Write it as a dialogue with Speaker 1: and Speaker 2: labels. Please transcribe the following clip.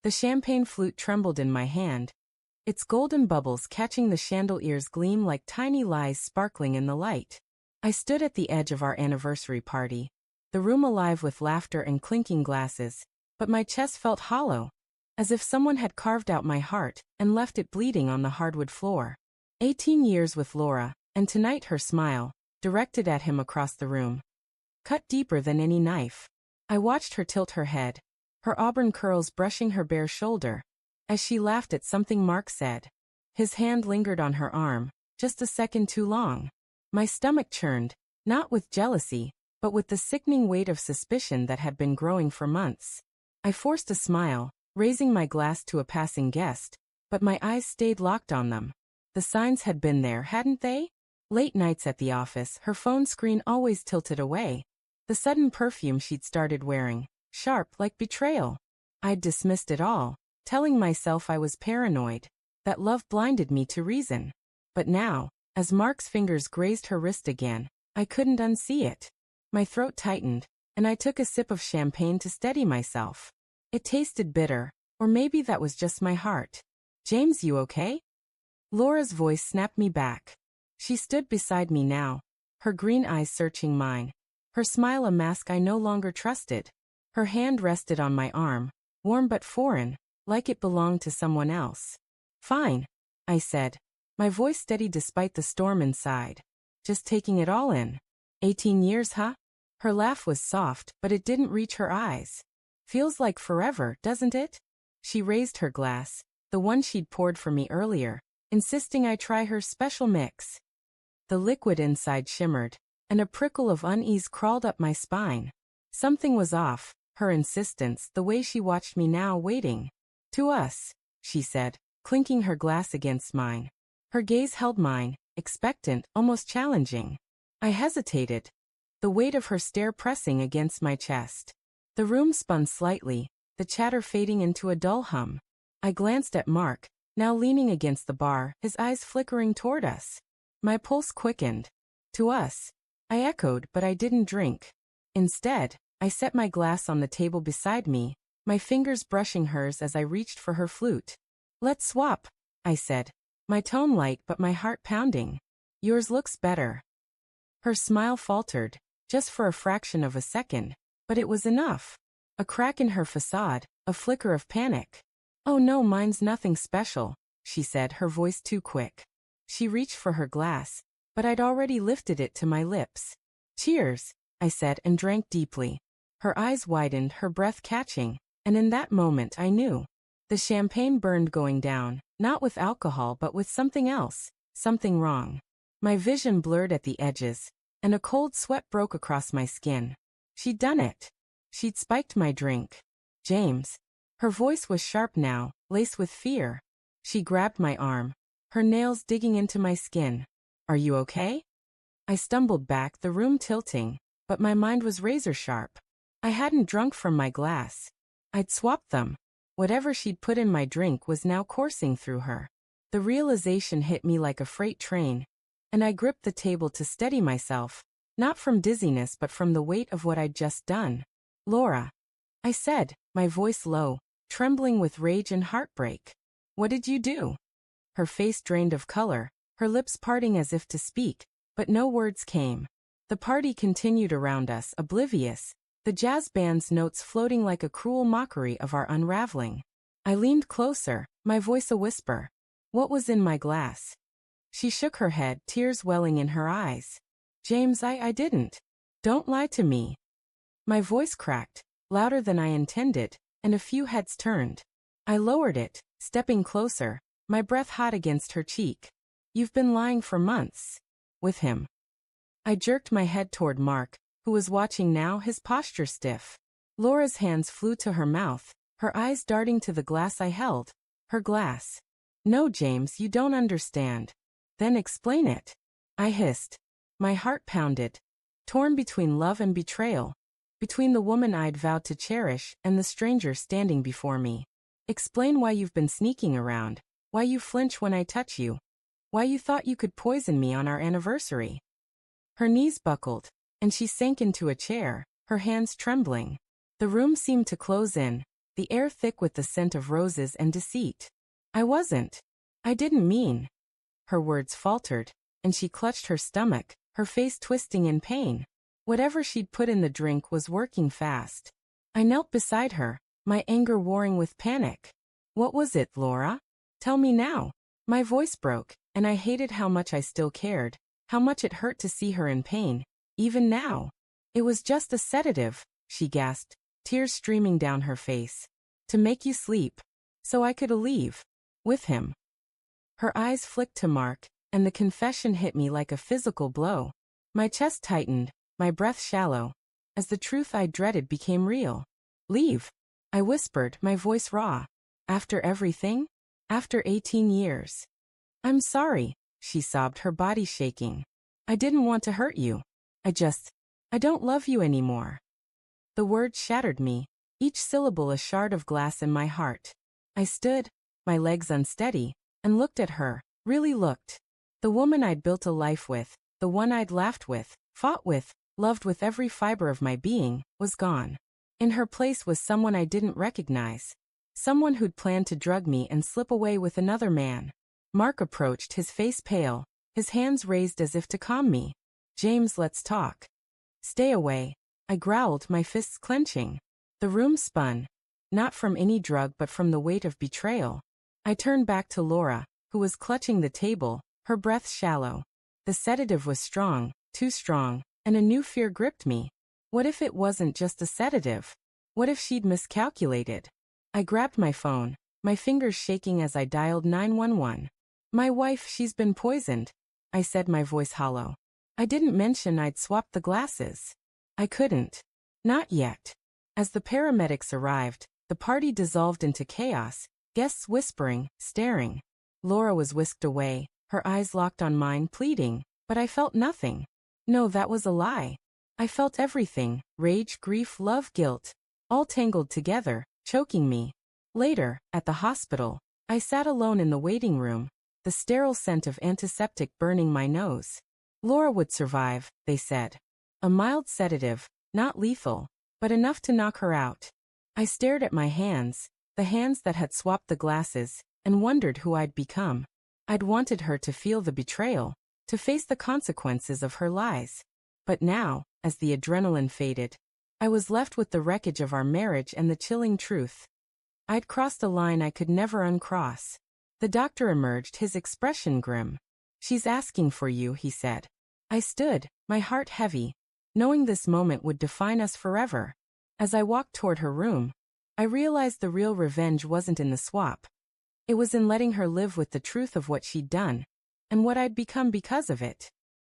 Speaker 1: The champagne flute trembled in my hand, its golden bubbles catching the chandelier's gleam like tiny lies sparkling in the light. I stood at the edge of our anniversary party, the room alive with laughter and clinking glasses, but my chest felt hollow, as if someone had carved out my heart and left it bleeding on the hardwood floor. 18 years with Laura, and tonight her smile, directed at him across the room, cut deeper than any knife. I watched her tilt her head, her auburn curls brushing her bare shoulder, as she laughed at something Mark said. His hand lingered on her arm, just a second too long. My stomach churned, not with jealousy, but with the sickening weight of suspicion that had been growing for months. I forced a smile, raising my glass to a passing guest, but my eyes stayed locked on them. The signs had been there, hadn't they? Late nights at the office, her phone screen always tilted away. The sudden perfume she'd started wearing, sharp like betrayal. I'd dismissed it all, telling myself I was paranoid, that love blinded me to reason. But now, as Mark's fingers grazed her wrist again, I couldn't unsee it. My throat tightened, and I took a sip of champagne to steady myself. It tasted bitter, or maybe that was just my heart. "James, you okay?" Laura's voice snapped me back. She stood beside me now, her green eyes searching mine, her smile a mask I no longer trusted. Her hand rested on my arm, warm but foreign, like it belonged to someone else. "Fine," I said, my voice steady despite the storm inside. "Just taking it all in. 18 years, huh?" Her laugh was soft, but it didn't reach her eyes. "Feels like forever, doesn't it?" She raised her glass, the one she'd poured for me earlier, insisting I try her special mix. The liquid inside shimmered, and a prickle of unease crawled up my spine. Something was off, her insistence, the way she watched me now waiting. "To us," she said, clinking her glass against mine. Her gaze held mine, expectant, almost challenging. I hesitated, the weight of her stare pressing against my chest. The room spun slightly, the chatter fading into a dull hum. I glanced at Mark, now leaning against the bar, his eyes flickering toward us. My pulse quickened. "To us," I echoed, but I didn't drink. Instead, I set my glass on the table beside me, my fingers brushing hers as I reached for her flute. "Let's swap," I said, my tone light but my heart pounding. "Yours looks better." Her smile faltered, just for a fraction of a second, but it was enough. A crack in her facade, a flicker of panic. "Oh no, mine's nothing special," she said, her voice too quick. She reached for her glass, but I'd already lifted it to my lips. "Cheers," I said and drank deeply. Her eyes widened, her breath catching, and in that moment I knew. The champagne burned going down, not with alcohol but with something else, something wrong. My vision blurred at the edges, and a cold sweat broke across my skin. She'd done it. She'd spiked my drink. "James." Her voice was sharp now, laced with fear. She grabbed my arm, her nails digging into my skin. "Are you okay?" I stumbled back, the room tilting, but my mind was razor sharp. I hadn't drunk from my glass. I'd swapped them. Whatever she'd put in my drink was now coursing through her. The realization hit me like a freight train, and I gripped the table to steady myself, not from dizziness but from the weight of what I'd just done. "Laura," I said, my voice low, trembling with rage and heartbreak. "What did you do?" Her face drained of color, her lips parting as if to speak, but no words came. The party continued around us, oblivious, the jazz band's notes floating like a cruel mockery of our unraveling. I leaned closer, my voice a whisper. "What was in my glass?" She shook her head, tears welling in her eyes. "James, I didn't. Don't lie to me." My voice cracked, louder than I intended, and a few heads turned. I lowered it, stepping closer, my breath hot against her cheek. "You've been lying for months. With him." I jerked my head toward Mark, who was watching now, his posture stiff. Laura's hands flew to her mouth, her eyes darting to the glass I held. Her glass. "No, James, you don't understand." "Then explain it," I hissed. My heart pounded, torn between love and betrayal, between the woman I'd vowed to cherish and the stranger standing before me. "Explain why you've been sneaking around, why you flinch when I touch you, why you thought you could poison me on our anniversary." Her knees buckled, and she sank into a chair, her hands trembling. The room seemed to close in, the air thick with the scent of roses and deceit. I wasn't. I didn't mean. Her words faltered, and she clutched her stomach, her face twisting in pain. Whatever she'd put in the drink was working fast. I knelt beside her, my anger warring with panic. What was it, Laura? Tell me now. My voice broke, and I hated how much I still cared, how much it hurt to see her in pain, even now. It was just a sedative, she gasped, tears streaming down her face. To make you sleep. So I could leave. With him. Her eyes flicked to Mark, and the confession hit me like a physical blow. My chest tightened, my breath shallow, as the truth I dreaded became real. Leave. I whispered, my voice raw. After everything? After 18 years. I'm sorry, she sobbed, her body shaking. I didn't want to hurt you. I don't love you anymore. The words shattered me, each syllable a shard of glass in my heart. I stood, my legs unsteady, and looked at her, really looked. The woman I'd built a life with, the one I'd laughed with, fought with, loved with every fiber of my being, was gone. In her place was someone I didn't recognize. Someone who'd planned to drug me and slip away with another man. Mark approached, his face pale, his hands raised as if to calm me. James, let's talk. Stay away. I growled, my fists clenching. The room spun. Not from any drug but from the weight of betrayal. I turned back to Laura, who was clutching the table, her breath shallow. The sedative was strong, too strong, and a new fear gripped me. What if it wasn't just a sedative? What if she'd miscalculated? I grabbed my phone, my fingers shaking as I dialed 911. My wife, she's been poisoned, I said, my voice hollow. I didn't mention I'd swapped the glasses. I couldn't. Not yet. As the paramedics arrived, the party dissolved into chaos, guests whispering, staring. Laura was whisked away, her eyes locked on mine, pleading, but I felt nothing. No, that was a lie. I felt everything, rage, grief, love, guilt, all tangled together, choking me. Later, at the hospital, I sat alone in the waiting room, the sterile scent of antiseptic burning my nose. Laura would survive, they said. A mild sedative, not lethal, but enough to knock her out. I stared at my hands, the hands that had swapped the glasses, and wondered who I'd become. I'd wanted her to feel the betrayal, to face the consequences of her lies. But now, as the adrenaline faded, I was left with the wreckage of our marriage and the chilling truth. I'd crossed a line I could never uncross. The doctor emerged, his expression grim. She's asking for you, he said. I stood, my heart heavy, knowing this moment would define us forever. As I walked toward her room, I realized the real revenge wasn't in the swap. It was in letting her live with the truth of what she'd done, and what I'd become because of it.